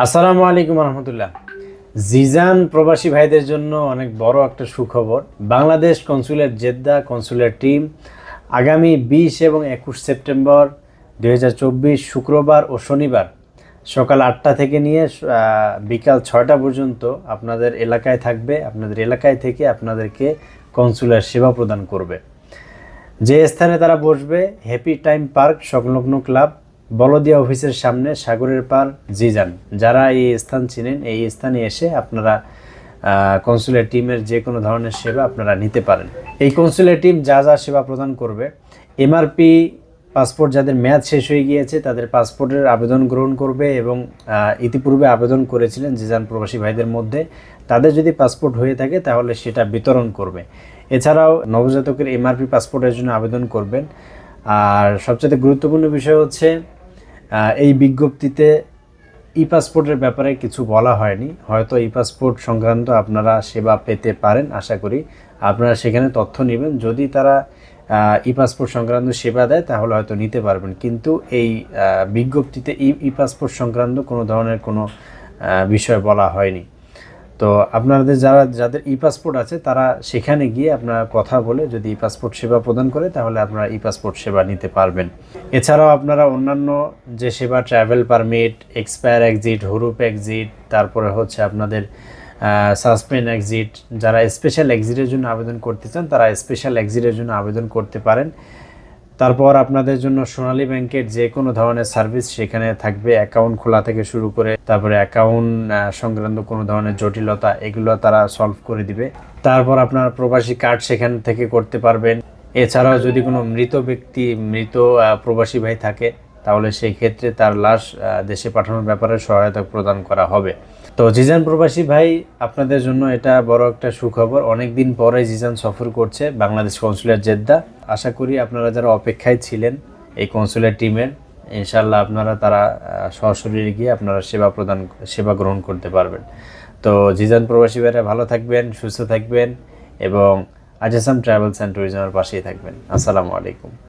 আসসালামু আলাইকুম রহমতুল্লাহ। জিজান প্রবাসী ভাইদের জন্য অনেক বড় একটা সুখবর। Bangladesh consulate Jeddah consulate team আগামী 20 এবং 21 সেপ্টেম্বর 2024 শুক্রবার ও শনিবার সকাল 8টা থেকে নিয়ে বিকাল 6টা পর্যন্ত আপনাদের এলাকায় থাকবে। আপনাদের এলাকায় থেকে আপনাদেরকে কনসুলার সেবা প্রদান করবে। যে স্থানে তারা বসবে, হ্যাপি টাইম পার্ক সংলগ্ন ক্লাব, বলদিয়া অফিসের সামনে, সাগরের পার, জিজান। যারা এই স্থান চিনেন, এই স্থানে এসে আপনারা কনসুলেট টিমের যে কোনো ধরনের সেবা আপনারা নিতে পারেন। এই কনসুলেট টিম যা যা সেবা প্রদান করবে, এমআরপি পাসপোর্ট যাদের মেয়াদ শেষ হয়ে গিয়েছে তাদের পাসপোর্টের আবেদন গ্রহণ করবে এবং ইতিপূর্বে আবেদন করেছিলেন জিজান প্রবাসী ভাইদের মধ্যে, তাদের যদি পাসপোর্ট হয়ে থাকে তাহলে সেটা বিতরণ করবে। এছাড়াও নবজাতকের এমআরপি পাসপোর্টের জন্য আবেদন করবেন। আর সবচেয়ে গুরুত্বপূর্ণ বিষয় হচ্ছে এই বিজ্ঞপ্তিতে ই পাসপোর্টের ব্যাপারে কিছু বলা হয়নি। হয়তো ই পাসপোর্ট সংক্রান্ত আপনারা সেবা পেতে পারেন, আশা করি আপনারা সেখানে তথ্য নেবেন। যদি তারা ই পাসপোর্ট সংক্রান্ত সেবা দেয় তাহলে হয়তো নিতে পারবেন, কিন্তু এই বিজ্ঞপ্তিতে ই পাসপোর্ট সংক্রান্ত কোনো ধরনের কোনো বিষয় বলা হয়নি। তো আপনাদের যাদের ই পাসপোর্ট আছে তারা সেখানে গিয়ে আপনারা কথা বলে যদি ই পাসপোর্ট সেবা প্রদান করে তাহলে আপনারা ই পাসপোর্ট সেবা নিতে পারবেন। এছাড়াও আপনারা অন্যান্য যে সেবা, ট্রাভেল পারমিট, এক্সপায়ার এক্সিট, হুরুপ এক্সিট, তারপরে হচ্ছে আপনাদের সাসপেন্ড এক্সিট, যারা স্পেশাল এক্সিটের জন্য আবেদন করতে চান তারা স্পেশাল এক্সিটের জন্য আবেদন করতে পারেন। তারপর আপনাদের জন্য সোনালী ব্যাংকের যে কোনো ধরনের সার্ভিস সেখানে থাকবে, অ্যাকাউন্ট খোলা থেকে শুরু করে তারপরে অ্যাকাউন্ট সংক্রান্ত কোনো ধরনের জটিলতা এগুলো তারা সলভ করে দিবে। তারপর আপনার প্রবাসী কার্ড সেখান থেকে করতে পারবেন। এছাড়াও যদি কোনো মৃত প্রবাসী ভাই থাকে তাহলে সেই ক্ষেত্রে তার লাশ দেশে পাঠানোর ব্যাপারে সহায়তা প্রদান করা হবে। তো জিজান প্রবাসী ভাই, আপনাদের জন্য এটা বড় একটা সুখবর। অনেক দিন পরে জিজান সফর করছে বাংলাদেশ কনসুলেট জেদ্দা। আশা করি আপনারা যারা অপেক্ষায় ছিলেন এই কনসুলেট টিমের, ইনশাল্লাহ আপনারা তারা সশরীরে গিয়ে আপনারা সেবা গ্রহণ করতে পারবেন। তো জিজান প্রবাসী ভাইরা ভালো থাকবেন, সুস্থ থাকবেন এবং আজেসাম ট্রাভেলস অ্যান্ড ট্যুরিজমের পাশেই থাকবেন। আসসালামু আলাইকুম।